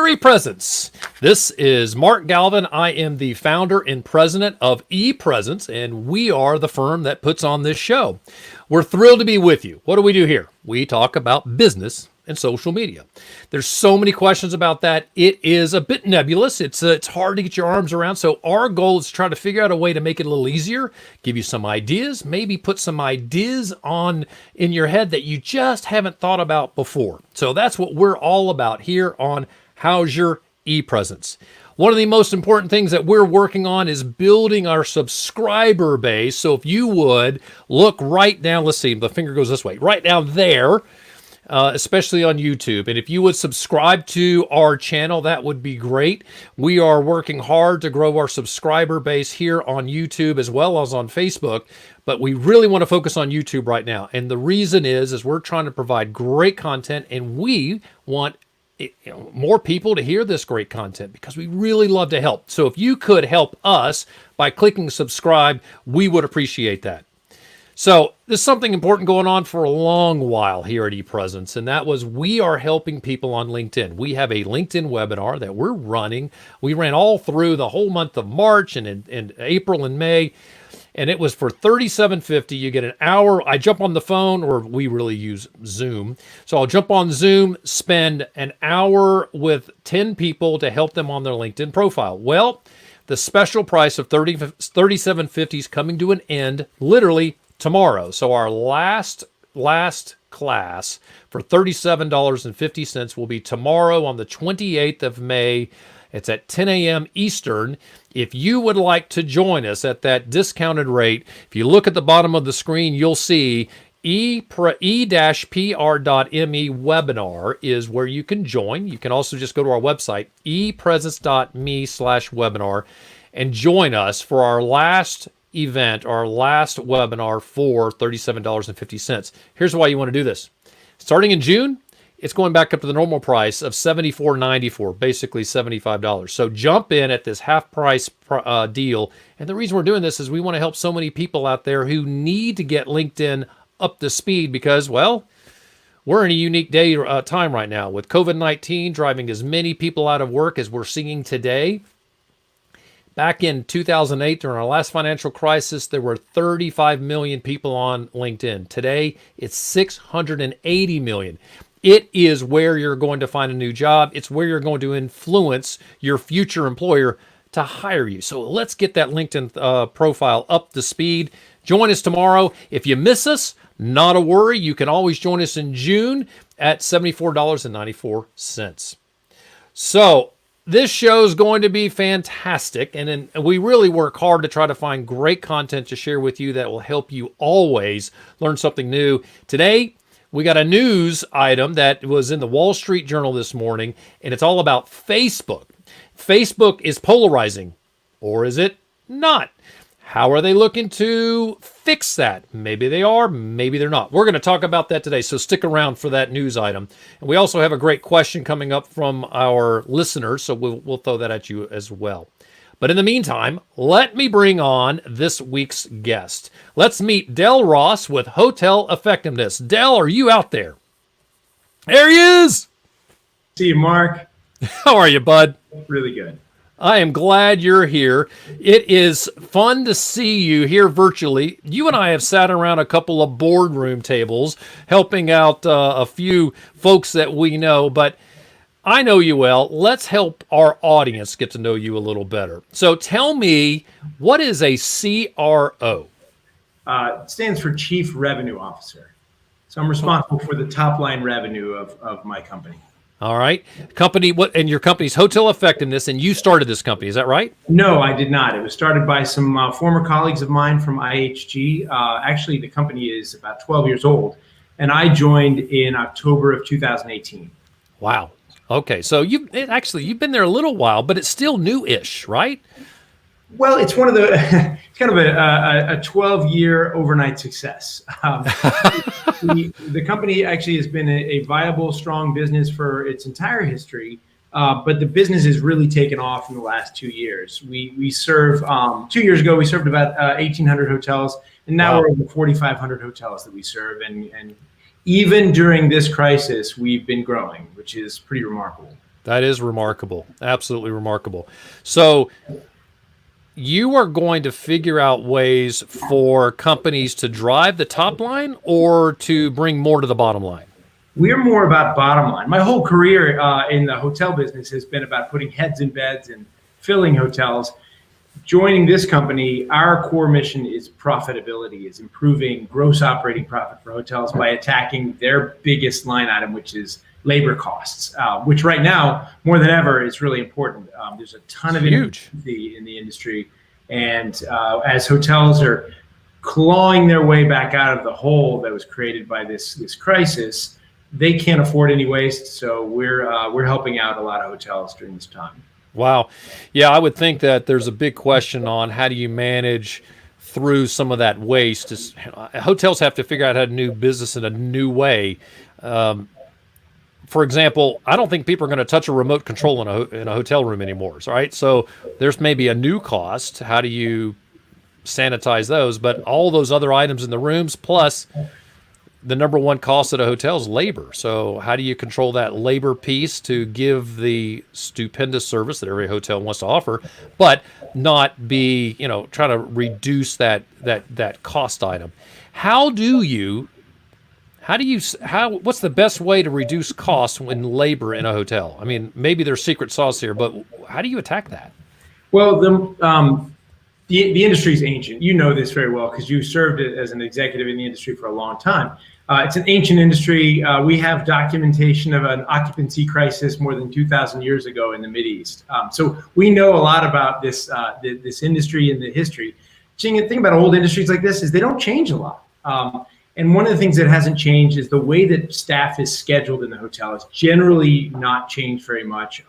ePresence. This is Mark Galvin. I am the founder and president of ePresence, and we are the firm that puts on this show. We're thrilled to be with you. What do we do here? We talk about business and social media. There's so many questions about that. It is a bit nebulous. It's hard to get your arms around. So our goal is to try to figure out a way to make it a little easier, give you some ideas, maybe put some ideas on in your head that you just haven't thought about before. So that's what we're all about here on How's Your ePresence. One of the most important things that we're working on is building our subscriber base. So if you would look right down, let's see, the finger goes this way, right down there, especially on YouTube. And if you would subscribe to our channel, that would be great. We are working hard to grow our subscriber base here on YouTube as well as on Facebook, but we really want to focus on YouTube right now. And the reason is we're trying to provide great content, and we want more people to hear this great content because we really love to help. So if you could help us by clicking subscribe, we would appreciate that. So there's something important going on for a long while here at ePresence, and that was we are helping people on LinkedIn. We have a LinkedIn webinar that we're running. We ran all through the whole month of March and in April and May, and it was for $37.50. You get an hour. I jump on the phone, or we really use Zoom. So I'll jump on Zoom, spend an hour with 10 people to help them on their LinkedIn profile. Well, the special price of $37.50 is coming to an end literally tomorrow. So our last class for $37.50 will be tomorrow on the 28th of May. It's at 10 a.m. Eastern. If you would like to join us at that discounted rate, if you look at the bottom of the screen, you'll see e-pr.me webinar is where you can join. You can also just go to our website, epresence.me/webinar, and join us for our last event, our last webinar for $37.50. Here's why you want to do this. Starting in June, it's going back up to the normal price of $74.94, basically $75. So jump in at this half price deal. And the reason we're doing this is we want to help so many people out there who need to get LinkedIn up to speed because, well, we're in a unique time right now with COVID-19 driving as many people out of work as we're seeing today. Back in 2008, during our last financial crisis, there were 35 million people on LinkedIn. Today, it's 680 million. It is where you're going to find a new job. It's where you're going to influence your future employer to hire you. So let's get that LinkedIn profile up to speed. Join us tomorrow. If you miss us, not a worry. You can always join us in June at $74.94. So this show is going to be fantastic, and we really work hard to try to find great content to share with you that will help you always learn something new. Today, we got a news item that was in the Wall Street Journal this morning, and it's all about Facebook. Facebook is polarizing, or is it not? How are they looking to fix that? Maybe they are, maybe they're not. We're going to talk about that today, so stick around for that news item. And we also have a great question coming up from our listeners, so we'll throw that at you as well. But in the meantime, let me bring on this week's guest. Let's meet Del Ross with Hotel Effectiveness. Del, are you out there? There he is. See you, Mark. How are you, bud? Really good. I am glad you're here. It is fun to see you here virtually. You and I have sat around a couple of boardroom tables helping out a few folks that we know, but I know you well. Let's help our audience get to know you a little better. So tell me, what is a CRO? It stands for Chief Revenue Officer. So I'm responsible for the top line revenue of my company. All right. Company, what? And your company's Hotel Effectiveness, and you started this company. Is that right? No, I did not. It was started by some former colleagues of mine from IHG. Actually, the company is about 12 years old, and I joined in October of 2018. Wow. Okay, so you've been there a little while, but it's still new-ish, right? Well, it's one of the it's kind of a 12-year overnight success. The company actually has been a viable, strong business for its entire history, but the business has really taken off in the last 2 years. We serve 2 years ago we served about 1,800 hotels, and now we're over 4,500 hotels that we serve, and even during this crisis, we've been growing, which is pretty remarkable. That is remarkable. Absolutely remarkable. So you are going to figure out ways for companies to drive the top line or to bring more to the bottom line. We're more about bottom line. My whole career in the hotel business has been about putting heads in beds and filling hotels. Joining this company, our core mission is profitability, is improving gross operating profit for hotels by attacking their biggest line item, which is labor costs, which right now, more than ever, is really important. There's a ton of inefficiency in the industry. And as hotels are clawing their way back out of the hole that was created by this crisis, they can't afford any waste. So we're helping out a lot of hotels during this time. Wow. Yeah, I would think that there's a big question on how do you manage through some of that waste. Hotels have to figure out how to do business in a new way. For example, I don't think people are going to touch a remote control in a hotel room anymore, right? So there's maybe a new cost. How do you sanitize those? But all those other items in the rooms, plus the number one cost at a hotel is labor. So how do you control that labor piece to give the stupendous service that every hotel wants to offer, but not be, trying to reduce that cost item? What's the best way to reduce costs in labor in a hotel? I mean, maybe there's secret sauce here, but how do you attack that? Well, the industry is ancient. You know this very well because you served as an executive in the industry for a long time. It's an ancient industry. We have documentation of an occupancy crisis more than 2,000 years ago in the Mideast. So we know a lot about this industry and the history. The thing about old industries like this is they don't change a lot. And one of the things that hasn't changed is the way that staff is scheduled in the hotel is generally not changed very much.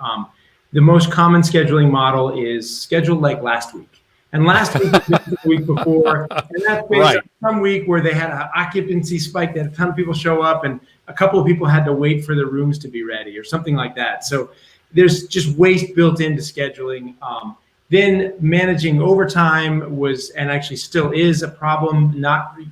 The most common scheduling model is scheduled like last week. And last week was the week before, and that's based on some week where they had an occupancy spike, they had a ton of people show up, and a couple of people had to wait for their rooms to be ready or something like that. So there's just waste built into scheduling. Then managing overtime was, and actually still is, a problem. Not a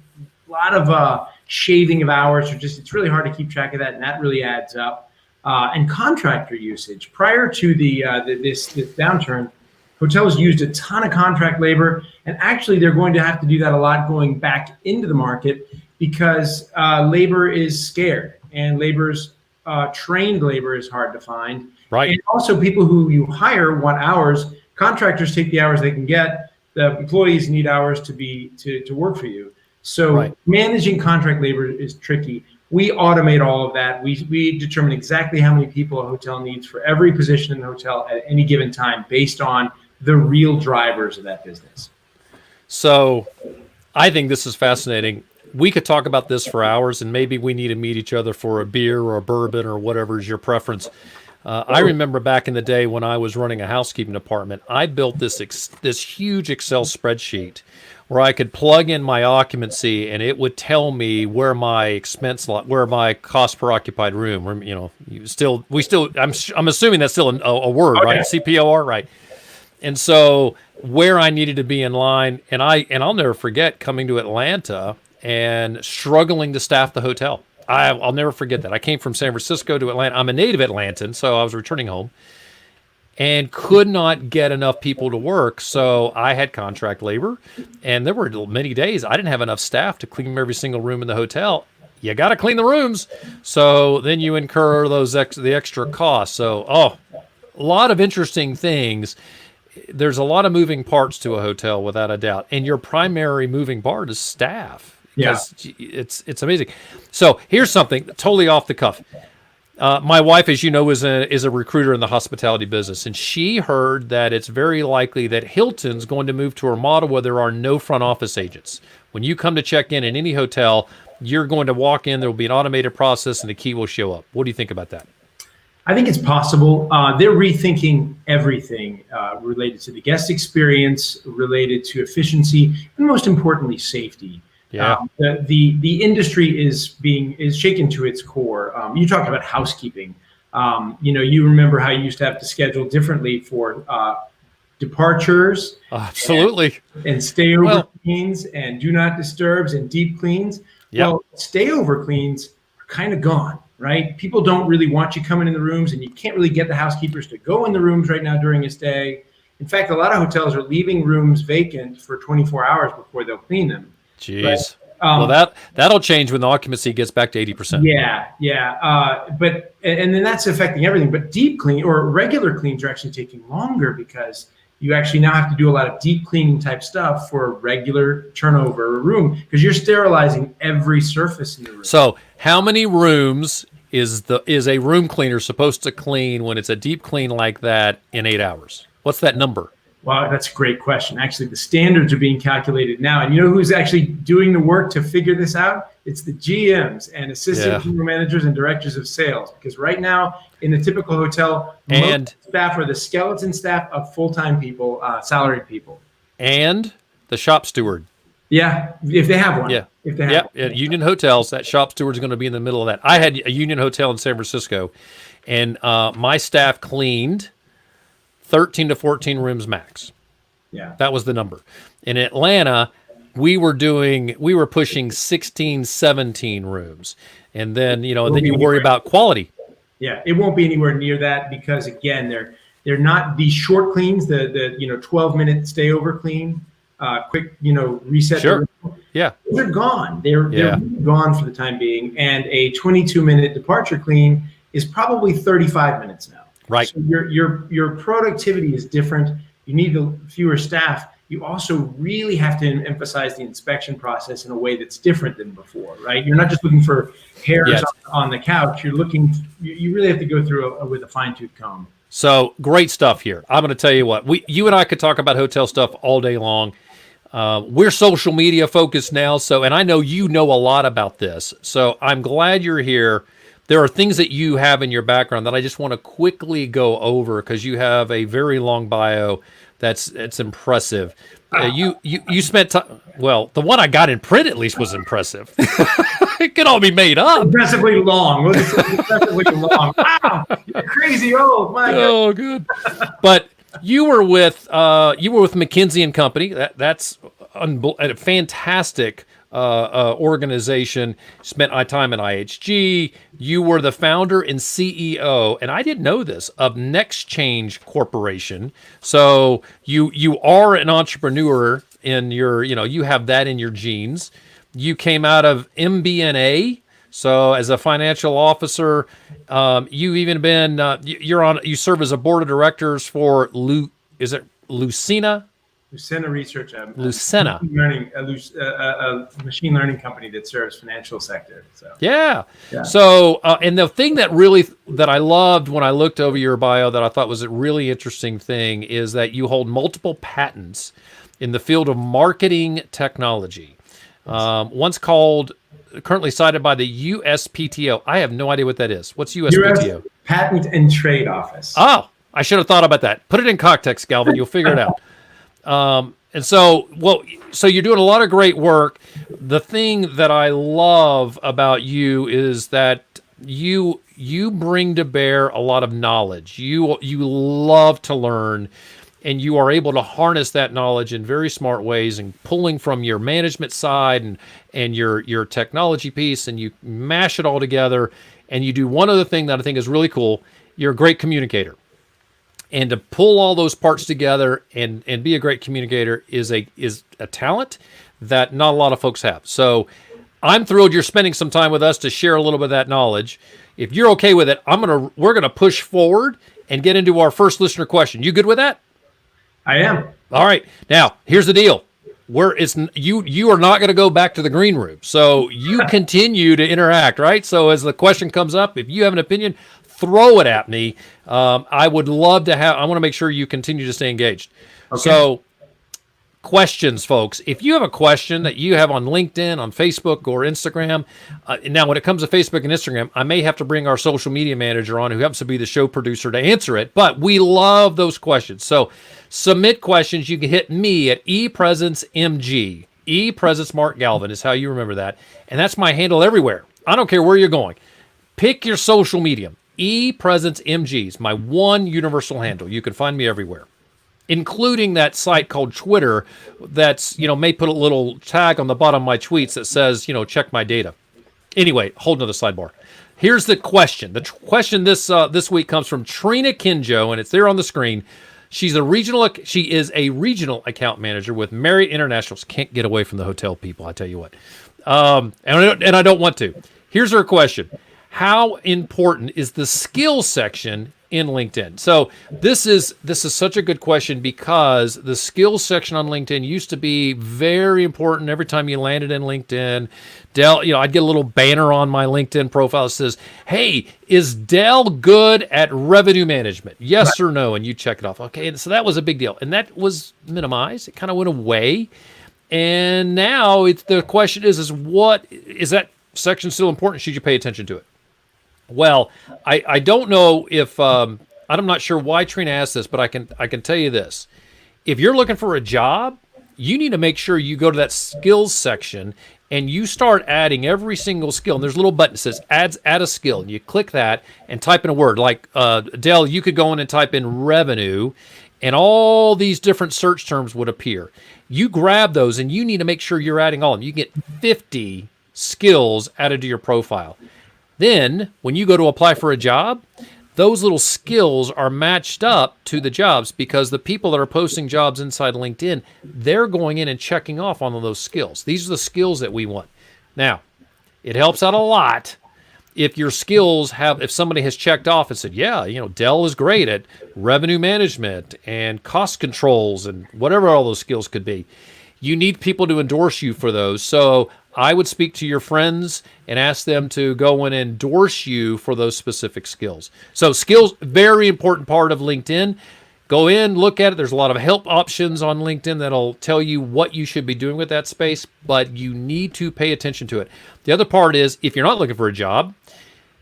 lot of shaving of hours, it's really hard to keep track of that, and that really adds up. And contractor usage. Prior to this downturn, hotels used a ton of contract labor, and actually they're going to have to do that a lot going back into the market because labor is scarce, and trained labor is hard to find. Right. And also people who you hire want hours. Contractors take the hours they can get. The employees need hours to work for you. So managing contract labor is tricky. We automate all of that. We determine exactly how many people a hotel needs for every position in the hotel at any given time based on the real drivers of that business. So I think this is fascinating. We could talk about this for hours, and maybe we need to meet each other for a beer or a bourbon or whatever is your preference. I remember back in the day when I was running a housekeeping department, I built this huge Excel spreadsheet where I could plug in my occupancy and it would tell me where my where my cost per occupied room. I'm assuming that's still a word, right? CPOR, right? And so where I needed to be in line, and I'll never forget coming to Atlanta and struggling to staff the hotel. I'll never forget that. I came from San Francisco to Atlanta. I'm a native Atlantan, so I was returning home and could not get enough people to work. So I had contract labor, and there were many days I didn't have enough staff to clean every single room in the hotel. You got to clean the rooms. So then you incur the extra costs. So, a lot of interesting things. There's a lot of moving parts to a hotel without a doubt. And your primary moving part is staff. Because it's amazing. So here's something totally off the cuff. My wife, as you know, is a recruiter in the hospitality business, and she heard that it's very likely that Hilton's going to move to a model where there are no front office agents. When you come to check in any hotel, you're going to walk in, there will be an automated process, and the key will show up. What do you think about that? I think it's possible. They're rethinking everything related to the guest experience, related to efficiency, and most importantly, safety. Yeah. The industry is shaken to its core. You talked about housekeeping. You remember how you used to have to schedule differently for departures, absolutely, and stayover cleans, and do not disturbs, and deep cleans. Yep. Well, stayover cleans are kind of gone. right? People don't really want you coming in the rooms, and you can't really get the housekeepers to go in the rooms right now during a stay. In fact, a lot of hotels are leaving rooms vacant for 24 hours before they'll clean them. Jeez. Well, that'll change when the occupancy gets back to 80%. Yeah. And then that's affecting everything. But deep clean or regular cleans are actually taking longer because you actually now have to do a lot of deep cleaning type stuff for a regular turnover room because you're sterilizing every surface in the room. So how many rooms is a room cleaner supposed to clean when it's a deep clean like that in 8 hours? What's that number? Wow, that's a great question. Actually, the standards are being calculated now. And you know who's actually doing the work to figure this out? It's the GMs and assistant general managers and directors of sales. Because right now, in the typical hotel, most staff are the skeleton staff of full-time people, salaried people. And the shop steward. Yeah, if they have one. Yeah. If they have one. At union hotels, that shop steward is going to be in the middle of that. I had a union hotel in San Francisco, and my staff cleaned 13 to 14 rooms max. Yeah. That was the number. In Atlanta, we were pushing 16, 17 rooms. And then, then you worry about quality. Yeah, it won't be anywhere near that because again, they're not these short cleans, the 12-minute stay over clean, quick, reset. Sure. Yeah. They're gone. They're really gone for the time being. And a 22-minute departure clean is probably 35 minutes now. Right. So your productivity is different. You need fewer staff. You also really have to emphasize the inspection process in a way that's different than before, right? You're not just looking for hairs on the couch. You're looking. You really have to go through with a fine-tooth comb. So great stuff here. I'm going to tell you what. You and I could talk about hotel stuff all day long. We're social media focused now, and I know you know a lot about this. So I'm glad you're here. There are things that you have in your background that I just want to quickly go over because you have a very long bio that's impressive. You spent time. Well, the one I got in print at least was impressive. It could all be made up. Impressively long. Impressively long. Wow, you're crazy old. My God. Oh, good. But you were with McKinsey and Company. That's a fantastic organization. Spent time at IHG. You were the founder and CEO, and I didn't know this, of Next Change Corporation. So you are an entrepreneur in your, you have that in your genes. You came out of MBNA. So as a financial officer, you've even been you serve as a board of directors for Lucena Research, Lucena, a machine learning company that serves financial sector. So yeah. So and the thing that I loved when I looked over your bio that I thought was a really interesting thing is that you hold multiple patents in the field of marketing technology. One's currently cited by the USPTO. I have no idea what that is. What's USPTO? US Patent and Trade Office. Oh, I should have thought about that. Put it in context, Galvin. You'll figure it out. And so you're doing a lot of great work. The thing that I love about you is that you bring to bear a lot of knowledge. You love to learn, and you are able to harness that knowledge in very smart ways and pulling from your management side and your technology piece, and you mash it all together. And you do one other thing that I think is really cool. You're a great communicator. And to pull all those parts together and be a great communicator is a talent that not a lot of folks have. So I'm thrilled you're spending some time with us to share a little bit of that knowledge. If you're okay with it, we're gonna push forward and get into our first listener question. You good with that? I am. All right. Now, here's the deal. You are not going to go back to the green room. So you continue to interact, right? So as the question comes up, if you have an opinion, throw it at me. I would love to I want to make sure you continue to stay engaged. Okay. So questions, folks. If you have a question that you have on LinkedIn, on Facebook, or Instagram, now when it comes to Facebook and Instagram, I may have to bring our social media manager on who happens to be the show producer to answer it, but we love those questions. So submit questions. You can hit me at ePresenceMG. ePresence Mark Galvin is how you remember that. And that's my handle everywhere. I don't care where you're going. Pick your social medium. ePresenceMG is my one universal handle. You can find me everywhere, including that site called Twitter that's, may put a little tag on the bottom of my tweets that says, check my data. Anyway, whole nother sidebar. Here's the question. The question this week comes from Trina Kinjo, and it's there on the screen. She is a regional account manager with Marriott Internationals. Can't get away from the hotel people, I tell you what. And I don't want to. Here's her question. How important is the skills section in LinkedIn? So this is such a good question, because the skills section on LinkedIn used to be very important. Every time you landed in LinkedIn, Dell, I'd get a little banner on my LinkedIn profile that says, "Hey, is Dell good at revenue management? Yes or no?" And you check it off. Okay, so that was a big deal, and that was minimized. It kind of went away, and now the question is what is that section still important? Should you pay attention to it? Well, I don't know if I'm not sure why Trina asked this, but I can tell you this: if you're looking for a job, you need to make sure you go to that skills section and you start adding every single skill. And there's a little button that says add a skill, and you click that and type in a word. Like Dell, you could go in and type in revenue, and all these different search terms would appear. You grab those, and you need to make sure you're adding all of them. You get 50 skills added to your profile. Then, when you go to apply for a job, those little skills are matched up to the jobs, because the people that are posting jobs inside LinkedIn, they're going in and checking off on those skills. These are the skills that we want. Now, it helps out a lot if your skills if somebody has checked off and said, yeah, Dell is great at revenue management and cost controls and whatever all those skills could be. You need people to endorse you for those. So I would speak to your friends and ask them to go and endorse you for those specific skills. So skills, very important part of LinkedIn. Go in, look at it. There's a lot of help options on LinkedIn that'll tell you what you should be doing with that space, but you need to pay attention to it. The other part is, if you're not looking for a job,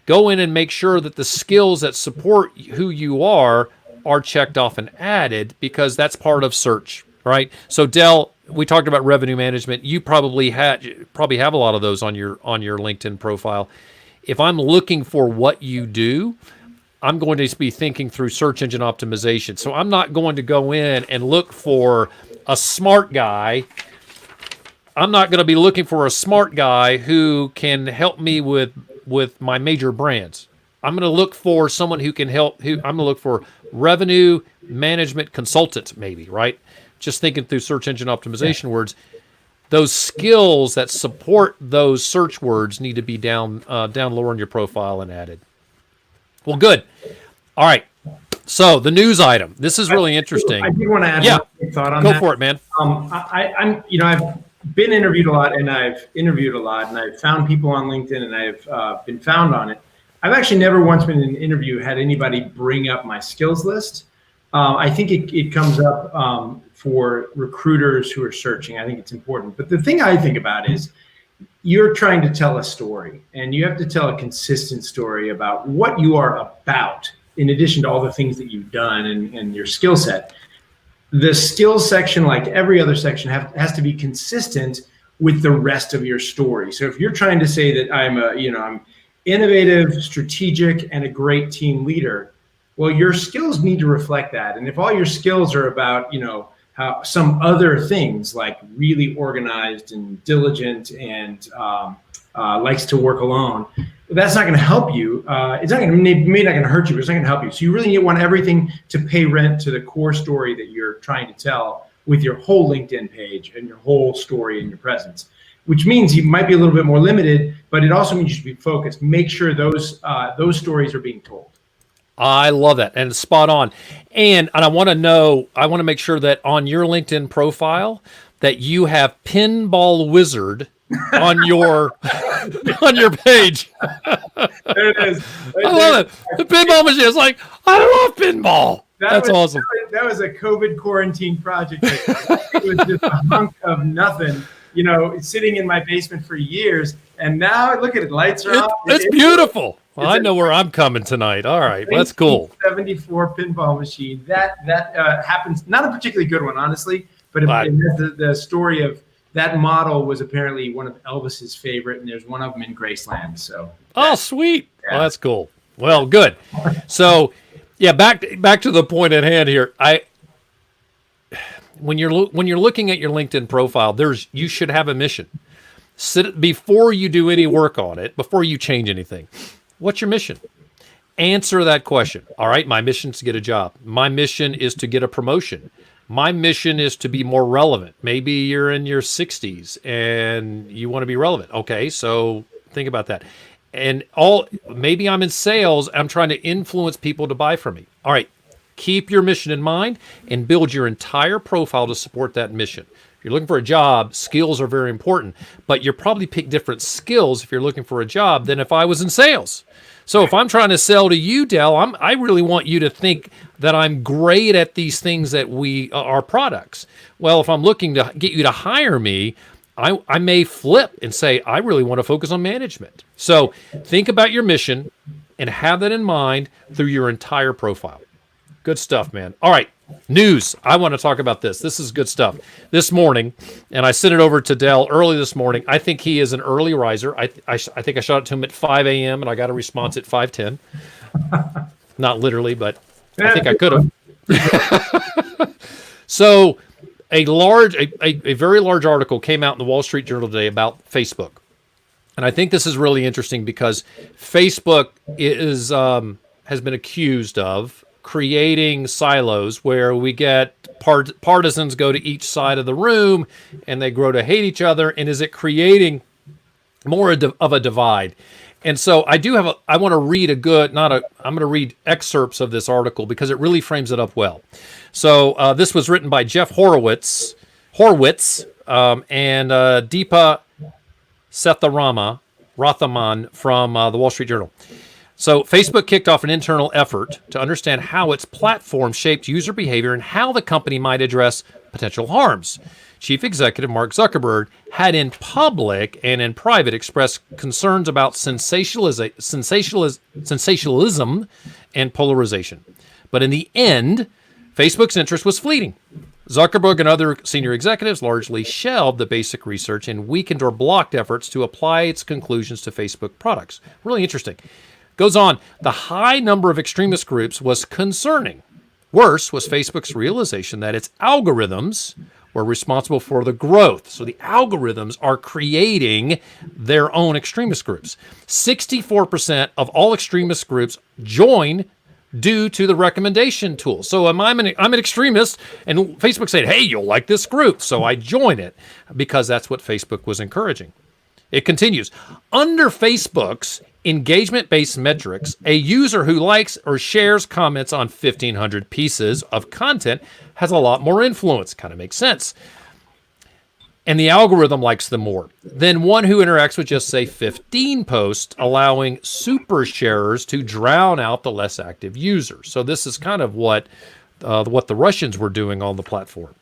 go in and make sure that the skills that support who you are checked off and added, because that's part of search, right? So Dell, we talked about revenue management. You probably have a lot of those on your LinkedIn profile. If I'm looking for what you do, I'm going to be thinking through search engine optimization. So I'm not going to go in and look for a smart guy. I'm not going to be looking for a smart guy who can help me with my major brands. I'm going to look for someone who can help. I'm going to look for revenue management consultant, maybe, right? Just thinking through search engine optimization words. Those skills that support those search words need to be down lower in your profile and added. Well, good. All right. So the news item. This is really interesting. I do want to add one thought on that. Go for it, man. I've been interviewed a lot, and I've interviewed a lot, and I've found people on LinkedIn, and I've been found on it. I've actually never once been in an interview had anybody bring up my skills list. I think it comes up for recruiters who are searching. I think it's important. But the thing I think about is, you're trying to tell a story, and you have to tell a consistent story about what you are about, in addition to all the things that you've done and your skill set. The skills section, like every other section, has to be consistent with the rest of your story. So if you're trying to say that I'm innovative, strategic, and a great team leader, well, your skills need to reflect that. And if all your skills are about, how some other things, like really organized and diligent and likes to work alone, that's not going to help you. It's not going to, maybe not going to hurt you, but it's not going to help you. So you really want everything to pay rent to the core story that you're trying to tell with your whole LinkedIn page and your whole story and your presence, which means you might be a little bit more limited, but it also means you should be focused. Make sure those stories are being told. I love that, and it's spot on. And I want to make sure that on your LinkedIn profile that you have Pinball Wizard on your page. There it is. I love it. The pinball machine is like, I love pinball. That's awesome. That was a COVID quarantine project. It was just a hunk of nothing, sitting in my basement for years. And now look at it, lights are off. It's beautiful. Well, I know where I'm coming tonight. All right, that's cool. 74 pinball machine. That happens. Not a particularly good one, honestly, but the story of that model was apparently one of Elvis's favorite, and there's one of them in Graceland. So. Oh, sweet. Yeah. Well, that's cool. Well, good. So, yeah, back to the point at hand here. When you're looking at your LinkedIn profile, you should have a mission. Before you do any work on it, before you change anything, What's your mission? Answer that question. All right, my mission is to get a job. My mission is to get a promotion. My mission is to be more relevant. Maybe you're in your 60s and you want to be relevant. Okay, so think about that. And maybe I'm in sales. I'm trying to influence people to buy from me. All right, keep your mission in mind and build your entire profile to support that mission. If you're looking for a job, skills are very important, but you'll probably pick different skills if you're looking for a job than if I was in sales. So if I'm trying to sell to you, Del, I really want you to think that I'm great at these things that are products. Well, if I'm looking to get you to hire me, I may flip and say, I really want to focus on management. So think about your mission and have that in mind through your entire profile. Good stuff, man. All right, news. I want to talk about this. This is good stuff. This morning, and I sent it over to Del early this morning. I think he is an early riser. I think I shot it to him at 5 a.m. and I got a response at 5:10. Not literally, but I think I could have. So a very large article came out in the Wall Street Journal today about Facebook. And I think this is really interesting because Facebook has been accused of creating silos where we get partisans go to each side of the room and they grow to hate each other. And is it creating more of a divide? And so I want to read I'm going to read excerpts of this article because it really frames it up well. So this was written by Jeff Horowitz, and Deepa Rathaman from the Wall Street Journal. So Facebook kicked off an internal effort to understand how its platform shaped user behavior and how the company might address potential harms. Chief Executive Mark Zuckerberg had in public and in private expressed concerns about sensationalism and polarization. But in the end, Facebook's interest was fleeting. Zuckerberg and other senior executives largely shelved the basic research and weakened or blocked efforts to apply its conclusions to Facebook products. Really interesting. Goes on, the high number of extremist groups was concerning. Worse was Facebook's realization that its algorithms were responsible for the growth. So the algorithms are creating their own extremist groups. 64% of all extremist groups join due to the recommendation tool. So I'm an extremist, and Facebook said, hey, you'll like this group. So I join it because that's what Facebook was encouraging. It continues. Under Facebook's engagement-based metrics, a user who likes or shares comments on 1,500 pieces of content has a lot more influence. Kind of makes sense. And the algorithm likes them more than one who interacts with just, say, 15 posts, allowing super sharers to drown out the less active users. So this is kind of what the Russians were doing on the platform.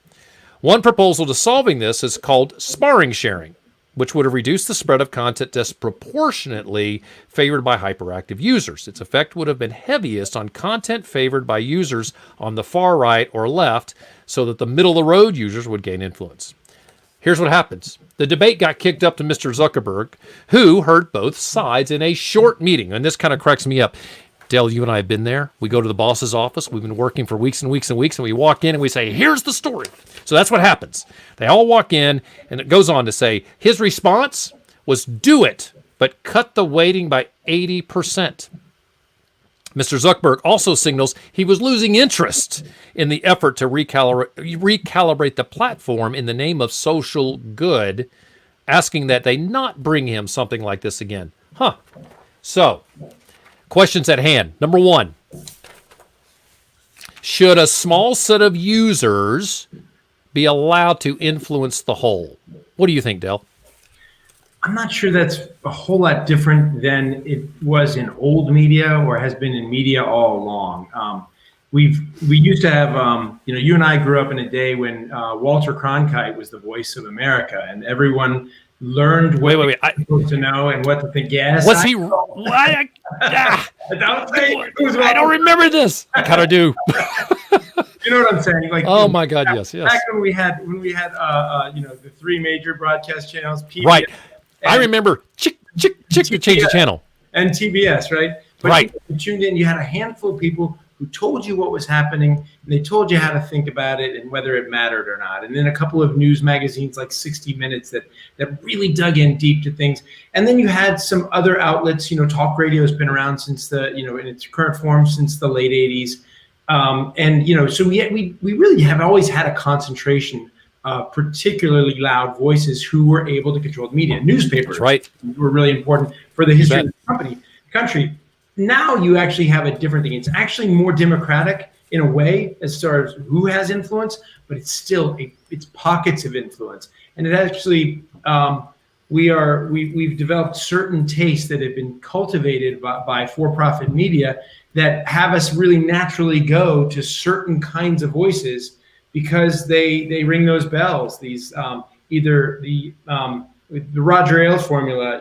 One proposal to solving this is called sparring sharing, which would have reduced the spread of content disproportionately favored by hyperactive users. Its effect would have been heaviest on content favored by users on the far right or left, so that the middle-of-the-road users would gain influence. Here's what happens. The debate got kicked up to Mr. Zuckerberg, who heard both sides in a short meeting. And this kind of cracks me up. Dale, you and I have been there. We go to the boss's office. We've been working for weeks and weeks and weeks, and we walk in and we say, here's the story. So that's what happens. They all walk in, and it goes on to say, his response was do it, but cut the weighting by 80%. Mr. Zuckerberg also signals he was losing interest in the effort to recalibrate the platform in the name of social good, asking that they not bring him something like this again. So, questions at hand. Number one, should a small set of users be allowed to influence the whole? What do you think, Del? I'm not sure that's a whole lot different than it was in old media or has been in media all along. We used to have, you and I grew up in a day when Walter Cronkite was the voice of America, and everyone learned what they were supposed to know and what to think. Yes, was he? I don't remember this. I kind of do. You know what I'm saying? Like, oh my God, yes. Back when we had the three major broadcast channels, PBS, right. I remember, chick, you change the channel. And TBS, right? But right. You tuned in, you had a handful of people who told you what was happening, and they told you how to think about it and whether it mattered or not. And then a couple of news magazines like 60 Minutes that really dug in deep to things. And then you had some other outlets. Talk radio has been around since in its current form since the late 80s. So we really have always had a concentration of particularly loud voices who were able to control the media. Newspapers were really important for the history of the country. Now you actually have a different thing. It's actually more democratic in a way as far as who has influence, but it's still it's pockets of influence. And it actually we've developed certain tastes that have been cultivated by for-profit media that have us really naturally go to certain kinds of voices because they ring those bells. These either the Roger Ailes formula,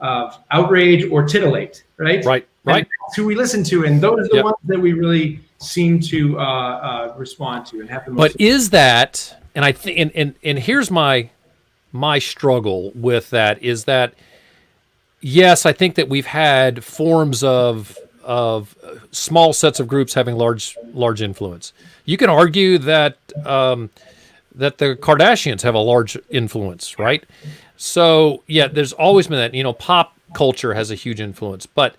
of outrage or titillate, right? Right. And that's who we listen to, and those are the ones that we really seem to respond to and have the most. But is that, and I think, and here's my struggle with that is that, yes, I think that we've had forms of small sets of groups having large influence. You can argue that that the Kardashians have a large influence, right? So yeah, there's always been that. Pop culture has a huge influence, but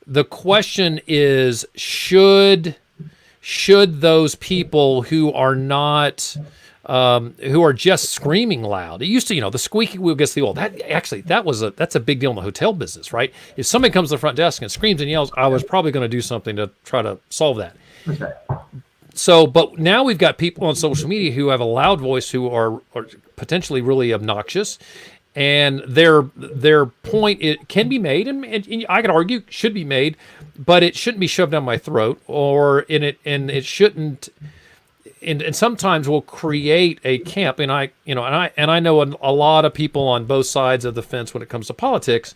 the question is, should those people who are not who are just screaming loud? It used to, the squeaky wheel gets the oil. That's a big deal in the hotel business, right? If somebody comes to the front desk and screams and yells, I was probably going to do something to try to solve that. Okay. So, but now we've got people on social media who have a loud voice who are potentially really obnoxious, and their point it can be made, and I could argue should be made, but it shouldn't be shoved down my throat, it shouldn't. And sometimes we'll create a camp, and I know a lot of people on both sides of the fence when it comes to politics,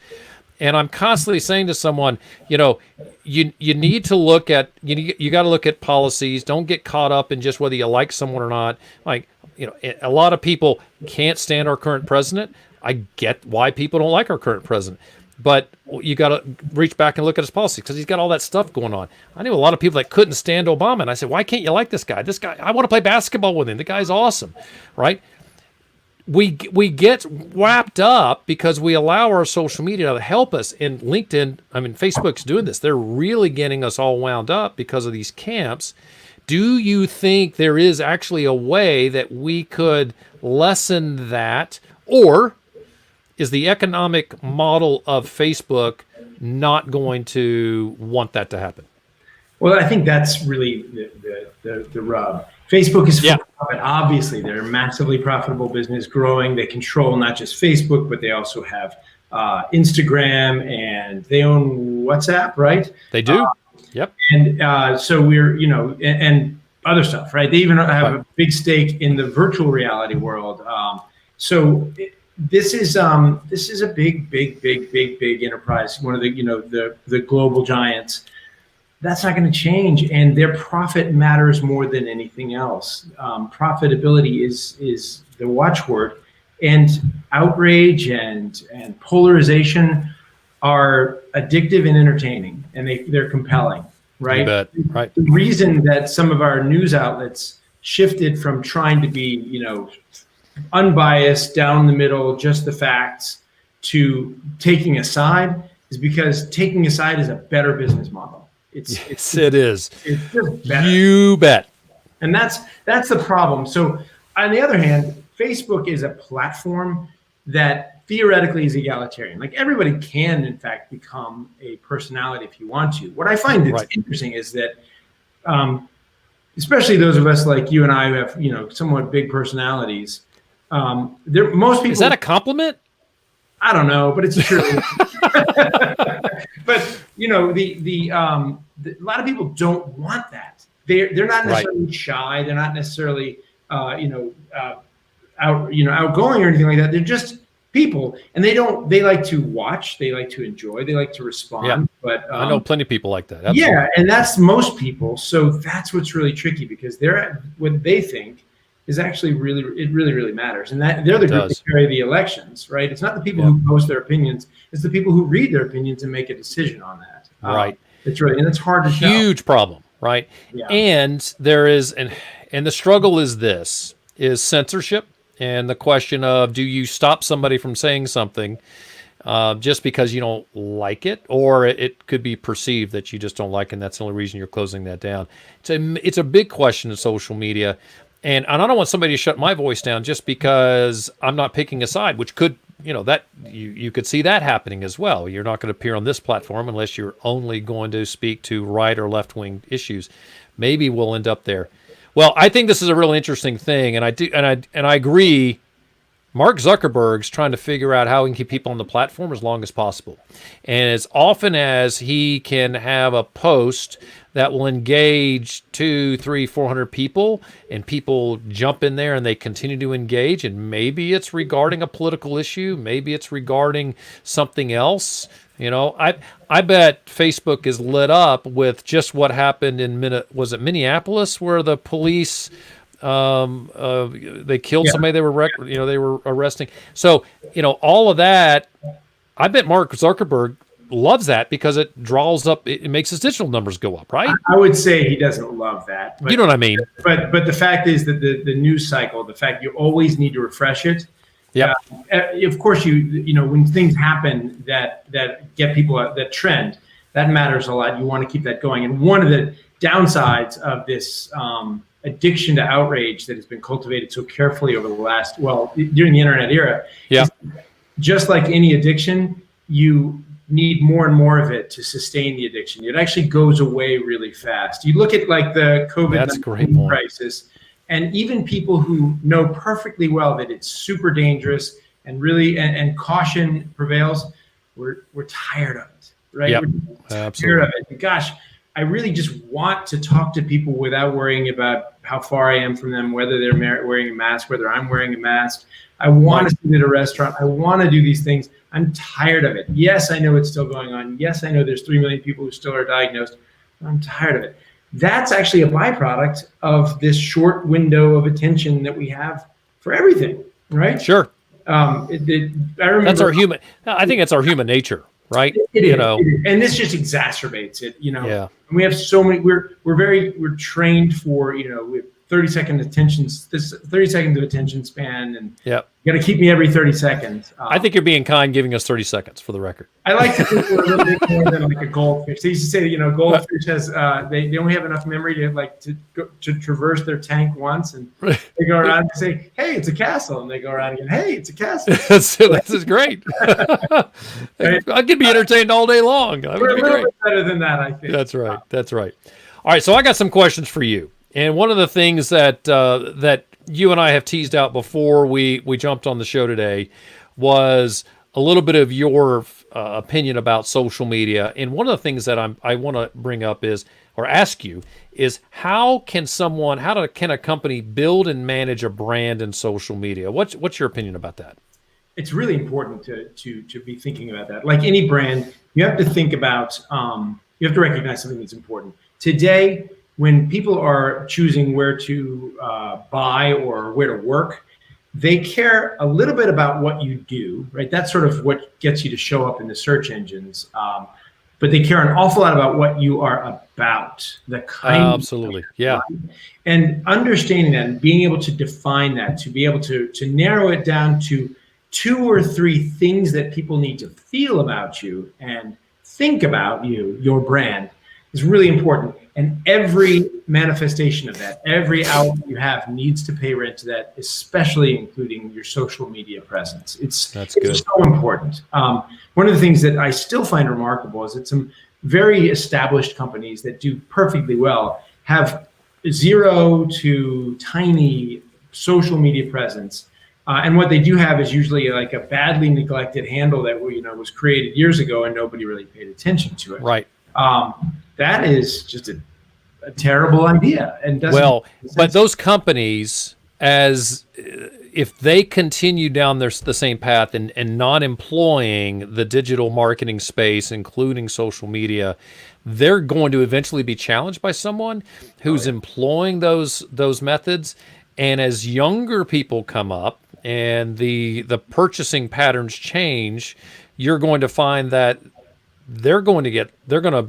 and I'm constantly saying to someone, you need to look at you got to look at policies. Don't get caught up in just whether you like someone or not. Like a lot of people can't stand our current president. I get why people don't like our current president. But you got to reach back and look at his policy because he's got all that stuff going on. I knew a lot of people that couldn't stand Obama, and I said, why can't you like this guy? This guy, I want to play basketball with him. The guy's awesome, right? We get wrapped up because we allow our social media to help us. And LinkedIn, Facebook's doing this. They're really getting us all wound up because of these camps. Do you think there is actually a way that we could lessen that, or is the economic model of Facebook not going to want that to happen? Well, I think that's really the rub. Facebook is for profit. Obviously, they're a massively profitable business, growing. They control not just Facebook, but they also have Instagram, and they own WhatsApp, right? They do. Yep. And so we're, and other stuff, right? They even have a big stake in the virtual reality world. This is a big enterprise. One of the global giants. That's not going to change, and their profit matters more than anything else. Profitability is the watchword, and outrage and polarization are addictive and entertaining, and they're compelling, right? You bet. Right. The reason that some of our news outlets shifted from trying to be, unbiased, down the middle, just the facts, to taking a side is because taking a side is a better business model. It is. It's just better. You bet. And that's the problem. So on the other hand, Facebook is a platform that theoretically is egalitarian. Like everybody can, in fact, become a personality if you want to. What I find that's interesting is that, especially those of us like you and I who have, somewhat big personalities, most people. Is that a compliment? I don't know, but it's true. But a lot of people don't want that. They're not necessarily shy. They're not necessarily outgoing or anything like that. They're just people, and they like to watch. They like to enjoy. They like to respond. Yeah. But I know plenty of people like that. Absolutely. Yeah, and that's most people. So that's what's really tricky because what they think is actually really matters, and that they're the group that carry the elections, right? It's not the people who post their opinions; it's the people who read their opinions and make a decision on that. Right. and it's hard to tell. Huge problem, right? Yeah. And there is, and the struggle is censorship, and the question of, do you stop somebody from saying something just because you don't like it, or it could be perceived that you just don't like it, and that's the only reason you're closing that down. It's a big question in social media, and I don't want somebody to shut my voice down just because I'm not picking a side, which could, that you could see that happening as well. You're not going to appear on this platform unless you're only going to speak to right or left wing issues. Maybe we'll end up there. Well, I think this is a really interesting thing, and I agree. Mark Zuckerberg's trying to figure out how he can keep people on the platform as long as possible. And as often as he can have a post that will engage 200, 300, 400 people, and people jump in there and they continue to engage, and maybe it's regarding a political issue, maybe it's regarding something else. I bet Facebook is lit up with just what happened in Minneapolis, where the police they killed somebody they were arresting. So, all of that, I bet Mark Zuckerberg loves that because it draws up, it makes his digital numbers go up, right? I would say he doesn't love that. But, you know what I mean? But the fact is that the news cycle, the fact you always need to refresh it. Yeah. Of course, when things happen that get people that trend, that matters a lot. You want to keep that going. And one of the downsides of this addiction to outrage that has been cultivated so carefully over the last, during the internet era, is just like any addiction, you need more and more of it to sustain the addiction. It actually goes away really fast. You look at like the COVID-19 crisis, and even people who know perfectly well that it's super dangerous and really, and caution prevails, we're tired of it, right? Yep. We're Absolutely. tired of it. And gosh, I really just want to talk to people without worrying about how far I am from them, whether they're wearing a mask, whether I'm wearing a mask. I want to sit at a restaurant. I want to do these things. I'm tired of it. Yes, I know it's still going on. Yes, I know there's 3 million people who still are diagnosed. I'm tired of it. That's actually a byproduct of this short window of attention that we have for everything, right? Sure. I remember That's our human. I think it's our human nature, right? It is. And this just exacerbates it. Yeah. And we have so many. We're trained for we have 30 seconds of attention span, and you got to keep me every 30 seconds. I think you're being kind, giving us 30 seconds for the record. I like to think we're a little bit more than like a goldfish. They used to say that goldfish has they only have enough memory to traverse their tank once, and they go around and say, "Hey, it's a castle," and they go around again, "Hey, it's a castle." This is great. I could be entertained all day long. We're a little bit better than that, I think. That's right. That's right. All right, so I got some questions for you. And one of the things that that you and I have teased out before we jumped on the show today was a little bit of your opinion about social media. And one of the things that I want to bring up ask you is how can a company build and manage a brand in social media? What's your opinion about that? It's really important to be thinking about that. Like any brand, you have to think about you have to recognize something that's important today. When people are choosing where to buy or where to work, they care a little bit about what you do, right? That's sort of what gets you to show up in the search engines. But they care an awful lot about what you are about, the kind absolutely. Yeah. And understanding that and being able to define that, to be able to narrow it down to 2 or 3 things that people need to feel about you and think about you, your brand, is really important. And every manifestation of that, every outlet you have needs to pay rent to that, especially including your social media presence. It's so important. One of the things that I still find remarkable is that some very established companies that do perfectly well have 0 to tiny social media presence. And what they do have is usually like a badly neglected handle that was created years ago and nobody really paid attention to it. Right. That is just a terrible idea, and doesn't but those companies, as if they continue down the same path and not employing the digital marketing space, including social media, they're going to eventually be challenged by someone who's employing those methods. And as younger people come up and the purchasing patterns change, you're going to find that they're going to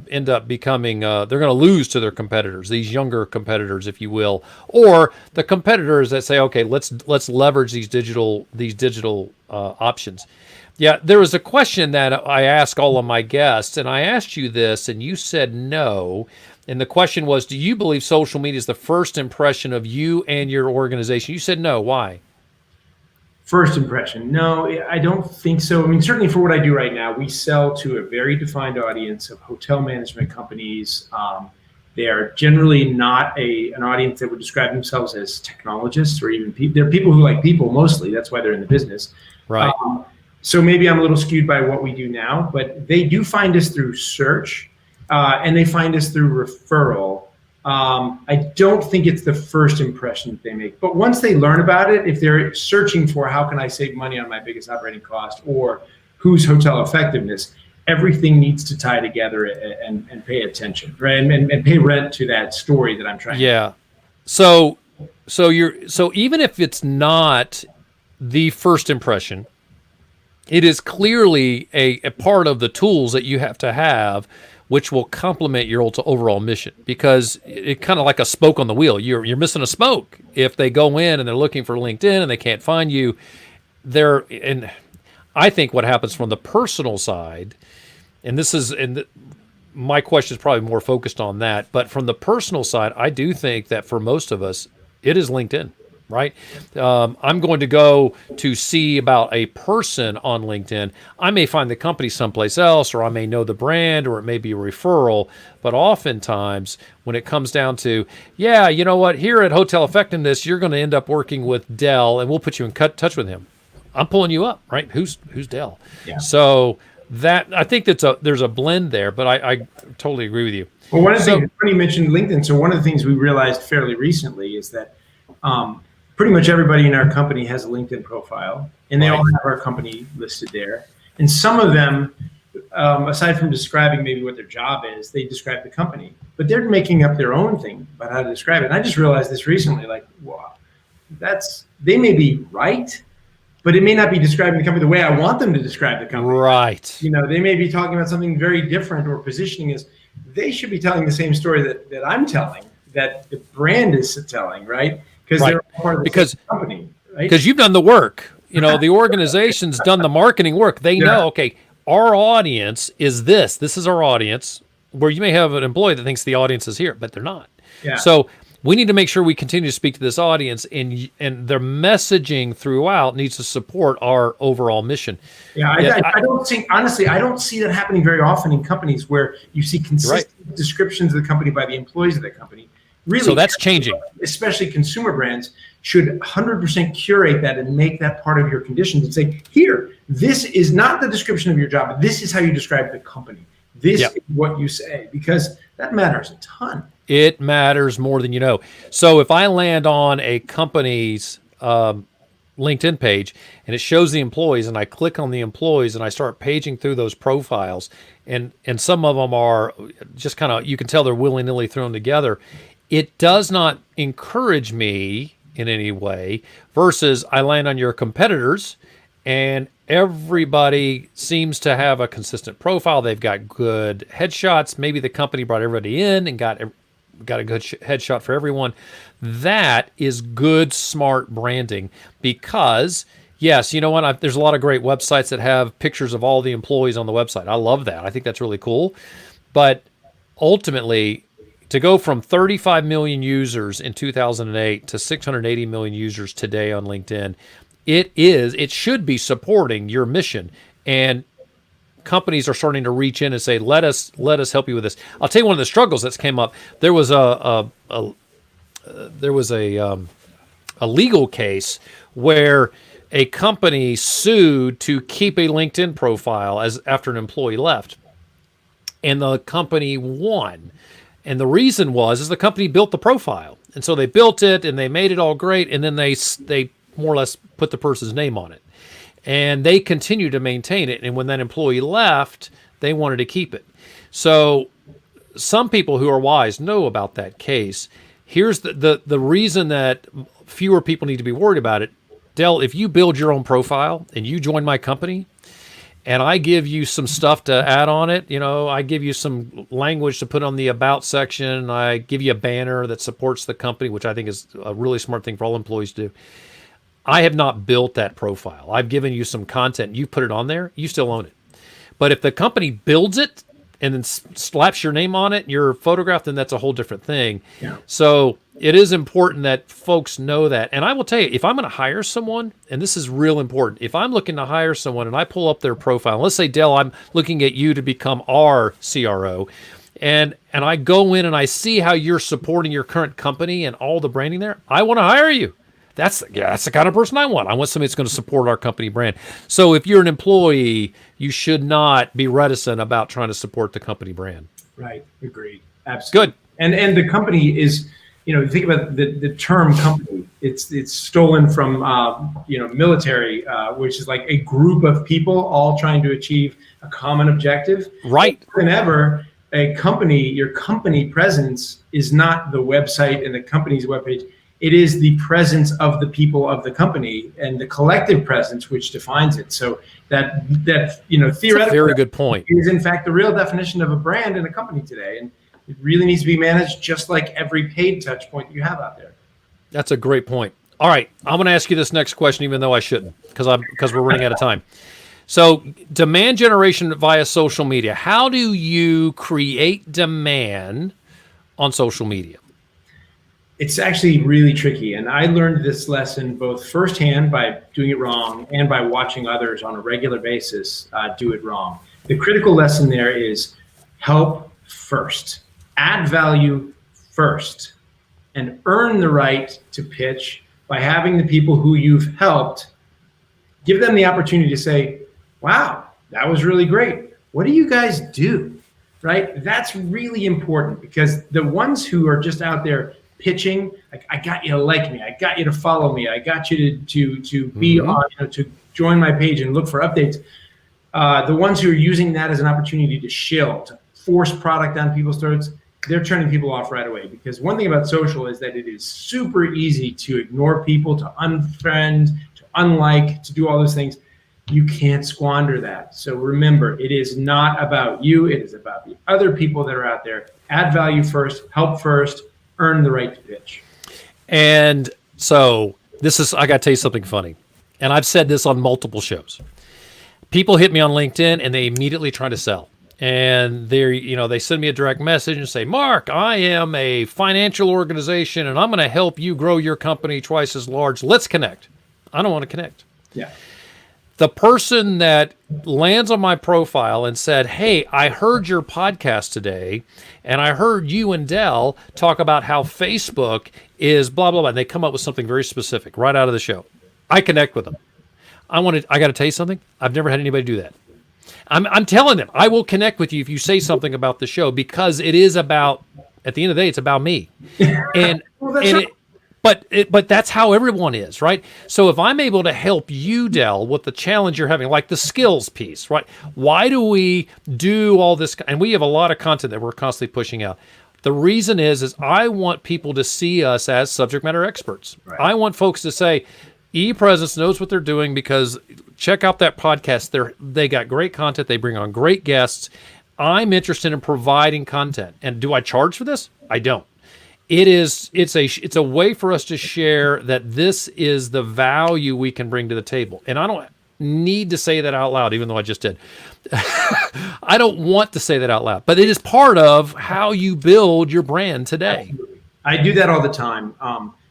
end up becoming, they're going to lose to their competitors, these younger competitors, if you will, or the competitors that say, okay, let's leverage these digital options. Yeah, there was a question that I asked all of my guests, and I asked you this, and you said no. And the question was, do you believe social media is the first impression of you and your organization? You said no. Why? First impression. No, I don't think so. I mean, certainly for what I do right now, we sell to a very defined audience of hotel management companies. They are generally not an audience that would describe themselves as technologists or even they're people who like people mostly. That's why they're in the business. Right. So maybe I'm a little skewed by what we do now, but they do find us through search and they find us through referral. I don't think it's the first impression that they make, but once they learn about it, if they're searching for how can I save money on my biggest operating cost or who's hotel effectiveness, everything needs to tie together and pay attention, right? And pay rent to that story that I'm trying. Yeah. So even if it's not the first impression, it is clearly a part of the tools that you have to have, which will complement your overall mission, because it kind of like a spoke on the wheel. You're missing a spoke if they go in and they're looking for LinkedIn and they can't find you. And I think what happens from the personal side, my question is probably more focused on that, but from the personal side, I do think that for most of us, it is LinkedIn. Right? I'm going to go to see about a person on LinkedIn. I may find the company someplace else, or I may know the brand, or it may be a referral. But oftentimes, when it comes down to, yeah, you know what, here at Hotel Effectiveness, you're going to end up working with Dell, and we'll put you in touch with him. I'm pulling you up, right? Who's Dell? Yeah. So that, I think there's a blend there, but I totally agree with you. Well, one of the things, when you mentioned LinkedIn, so one of the things we realized fairly recently is that pretty much everybody in our company has a LinkedIn profile, and they all have our company listed there. And some of them, aside from describing maybe what their job is, they describe the company, but they're making up their own thing about how to describe it. And I just realized this recently, like, wow, they may be right, but it may not be describing the company the way I want them to describe the company. Right. You know, they may be talking about something very different, or positioning is, they should be telling the same story that I'm telling, that the brand is telling, right? Because they're part of the company, right? Because you've done the work. You know, the organization's done the marketing work. They know, okay, our audience is this. This is our audience, where you may have an employee that thinks the audience is here, but they're not. Yeah. So we need to make sure we continue to speak to this audience, and their messaging throughout needs to support our overall mission. Yeah, I don't think, honestly, I don't see that happening very often in companies where you see consistent descriptions of the company by the employees of the company. Really, so that's changing. Especially consumer brands should 100% curate that and make that part of your conditions and say, here, this is not the description of your job, but this is how you describe the company. This is what you say, because that matters a ton. It matters more than you know. So if I land on a company's LinkedIn page and it shows the employees, and I click on the employees and I start paging through those profiles, and some of them are just kind of, you can tell they're willy-nilly thrown together. It does not encourage me in any way, versus I land on your competitors and everybody seems to have a consistent profile. They've got good headshots. Maybe the company brought everybody in and got a good headshot for everyone. That is good, smart branding, because yes, you know what? There's a lot of great websites that have pictures of all the employees on the website. I love that. I think that's really cool. But ultimately, to go from 35 million users in 2008 to 680 million users today on LinkedIn, it should be supporting your mission. And companies are starting to reach in and say, let us help you with this. I'll tell you one of the struggles that's came up. There was a legal case where a company sued to keep a LinkedIn profile after an employee left, and the company won. And the reason is the company built the profile. And so they built it and they made it all great. And then they more or less put the person's name on it. And they continue to maintain it. And when that employee left, they wanted to keep it. So some people who are wise know about that case. Here's the reason that fewer people need to be worried about it. Del, if you build your own profile and you join my company, and I give you some stuff to add on it. I give you some language to put on the about section. I give you a banner that supports the company, which I think is a really smart thing for all employees to do. I have not built that profile. I've given you some content. You put it on there. You still own it. But if the company builds it and then slaps your name on it, your photograph, then that's a whole different thing. Yeah. So it is important that folks know that. And I will tell you, if I'm going to hire someone, and this is real important, if I'm looking to hire someone and I pull up their profile, let's say, Dell, I'm looking at you to become our CRO, and I go in and I see how you're supporting your current company and all the branding there, I want to hire you. That's the kind of person I want. I want somebody that's going to support our company brand. So if you're an employee, you should not be reticent about trying to support the company brand. Right. Agreed. Absolutely. Good. And the company is, think about the term company. It's stolen from military, which is like a group of people all trying to achieve a common objective. Right. More than ever, your company presence is not the website and the company's webpage. It is the presence of the people of the company and the collective presence which defines it. So that theoretically, that's a very good point, is in fact the real definition of a brand in a company today, and it really needs to be managed just like every paid touch point that you have out there. That's a great point. All right, I'm going to ask you this next question, even though I shouldn't, because we're running out of time. So, demand generation via social media. How do you create demand on social media? It's actually really tricky. And I learned this lesson both firsthand by doing it wrong and by watching others on a regular basis do it wrong. The critical lesson there is help first, add value first, and earn the right to pitch by having the people who you've helped, give them the opportunity to say, wow, that was really great. What do you guys do? Right? That's really important, because the ones who are just out there pitching, like, I got you to like me, I got you to follow me, I got you to be on, to join my page and look for updates. The ones who are using that as an opportunity to shill, to force product down people's throats, they're turning people off right away. Because one thing about social is that it is super easy to ignore people, to unfriend, to unlike, to do all those things. You can't squander that. So remember, it is not about you, it is about the other people that are out there. Add value first, help first, earn the right to pitch. And so I got to tell you something funny. And I've said this on multiple shows. People hit me on LinkedIn and they immediately try to sell. And they send me a direct message and say, Mark, I am a financial organization and I'm going to help you grow your company twice as large. Let's connect. I don't want to connect. Yeah. The person that lands on my profile and said, hey, I heard your podcast today, and I heard you and Dell talk about how Facebook is blah, blah, blah. And they come up with something very specific right out of the show. I connect with them. I got to tell you something. I've never had anybody do that. I'm telling them, I will connect with you if you say something about the show, because it is about, at the end of the day, it's about me. And, But that's how everyone is, right? So if I'm able to help you, Dell, with the challenge you're having, like the skills piece, right? Why do we do all this? And we have a lot of content that we're constantly pushing out. The reason is I want people to see us as subject matter experts. Right. I want folks to say, ePresence knows what they're doing, because check out that podcast. They got great content. They bring on great guests. I'm interested in providing content. And do I charge for this? I don't. It's a way for us to share that this is the value we can bring to the table. And I don't need to say that out loud, even though I just did. I don't want to say that out loud, but it is part of how you build your brand today. Absolutely. I do that all the time.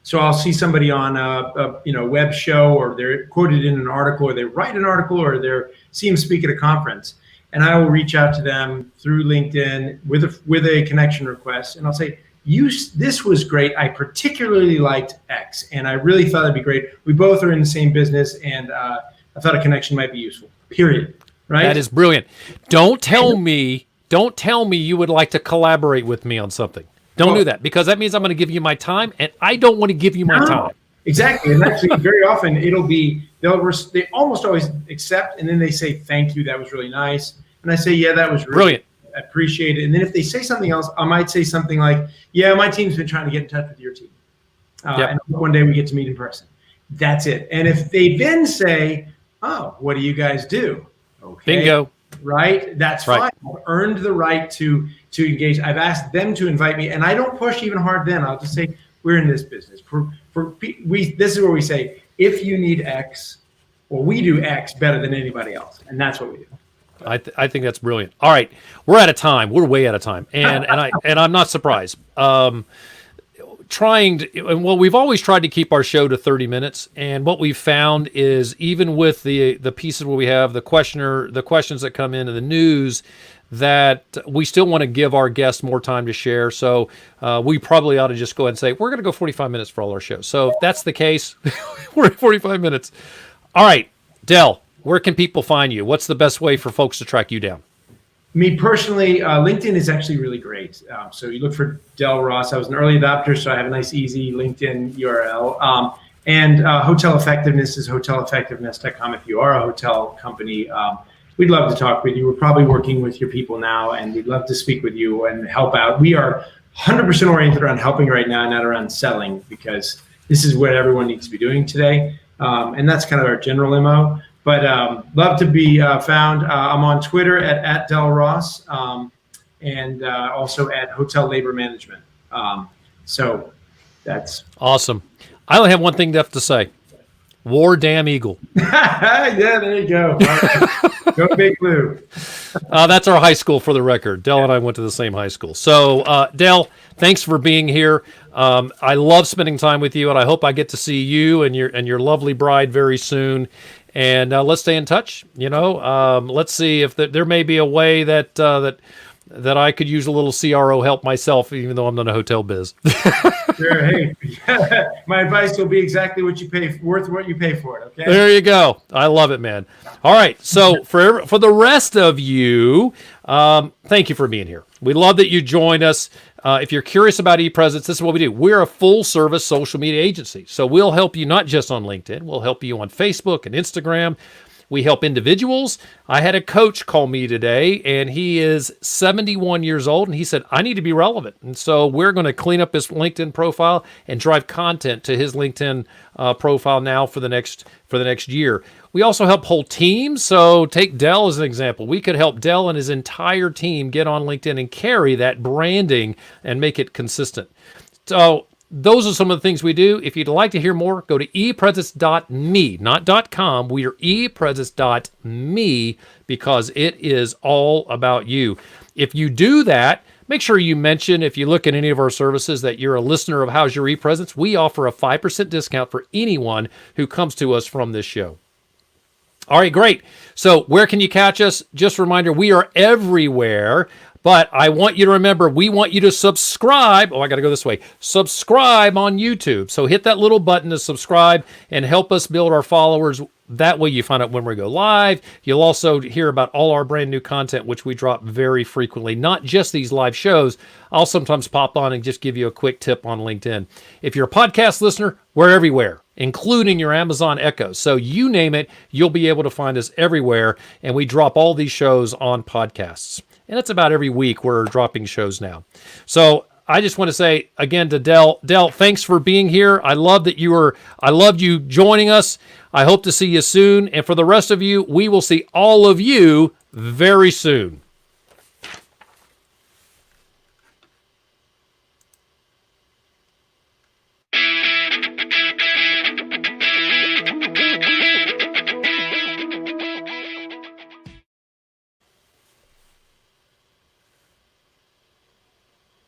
So I'll see somebody on a web show, or they're quoted in an article, or they write an article, or see them speak at a conference, and I will reach out to them through LinkedIn with a connection request, and I'll say, this was great. I particularly liked X, and I really thought it'd be great. We both are in the same business, and I thought a connection might be useful. Period. Right? That is brilliant. Don't tell me you would like to collaborate with me on something. Don't do that, because that means I'm going to give you my time, and I don't want to give you my time. Exactly. And actually, very often they almost always accept, and then they say, thank you, that was really nice. And I say, yeah, that was really brilliant. I appreciate it. And then if they say something else, I might say something like, yeah, my team's been trying to get in touch with your team. And one day we get to meet in person. That's it. And if they then say, oh, what do you guys do? Okay. Bingo. Right? That's Right. fine. I've earned the right to engage. I've asked them to invite me, and I don't push even hard then. I'll just say, we're in this business. This is where we say, if you need X, well, we do X better than anybody else. And that's what we do. I think that's brilliant. All right. We're out of time. We're way out of time. And I'm not surprised. We've always tried to keep our show to 30 minutes, and what we've found is even with the pieces where we have the questions that come in and the news, that we still want to give our guests more time to share. So we probably ought to just go ahead and say we're going to go 45 minutes for all our shows. So if that's the case, we're at 45 minutes. All right, Del, where can people find you? What's the best way for folks to track you down? Me personally, LinkedIn is actually really great. So you look for Del Ross. I was an early adopter, so I have a nice, easy LinkedIn URL. And Hotel Effectiveness is hoteleffectiveness.com. If you are a hotel company, we'd love to talk with you. We're probably working with your people now, and we'd love to speak with you and help out. We are 100% oriented around helping right now, not around selling, because this is what everyone needs to be doing today. And that's kind of our general MO. But love to be found. I'm on Twitter at Del Ross, and also at Hotel Labor Management. So that's awesome. I only have one thing left to say. War damn eagle. Yeah, there you go. All right. Go Big Blue. That's our high school, for the record. Del and I went to the same high school. So, Del, thanks for being here. I love spending time with you, and I hope I get to see you and your lovely bride very soon. And let's stay in touch. Let's see if there may be a way that I could use a little CRO help myself, even though I'm not a hotel biz. Sure. Hey, my advice will be exactly what you pay, worth what you pay for it. Okay. There you go. I love it, man. All right. So for the rest of you, thank you for being here. We love that you joined us. If you're curious about ePresence, this is what we do. We're a full-service social media agency. So we'll help you not just on LinkedIn. We'll help you on Facebook and Instagram. We help individuals. I had a coach call me today, and he is 71 years old, and he said, I need to be relevant. And so we're going to clean up his LinkedIn profile and drive content to his LinkedIn profile now for the next year. We also help whole teams. So take Del as an example. We could help Del and his entire team get on LinkedIn and carry that branding and make it consistent. So those are some of the things we do. If you'd like to hear more, go to epresence.me, not .com. We are epresence.me because it is all about you. If you do that, make sure you mention, if you look at any of our services, that you're a listener of How's Your ePresence. We offer a 5% discount for anyone who comes to us from this show. All right, great. So where can you catch us? Just a reminder, we are everywhere. But I want you to remember, we want you to subscribe. Oh, I got to go this way. Subscribe on YouTube. So hit that little button to subscribe and help us build our followers. That way you find out when we go live. You'll also hear about all our brand new content, which we drop very frequently, not just these live shows. I'll sometimes pop on and just give you a quick tip on LinkedIn. If you're a podcast listener, we're everywhere, including your Amazon Echo. So you name it, you'll be able to find us everywhere. And we drop all these shows on podcasts. And it's about every week we're dropping shows now. So I just want to say again to Del, thanks for being here. I loved you joining us. I hope to see you soon. And for the rest of you, we will see all of you very soon.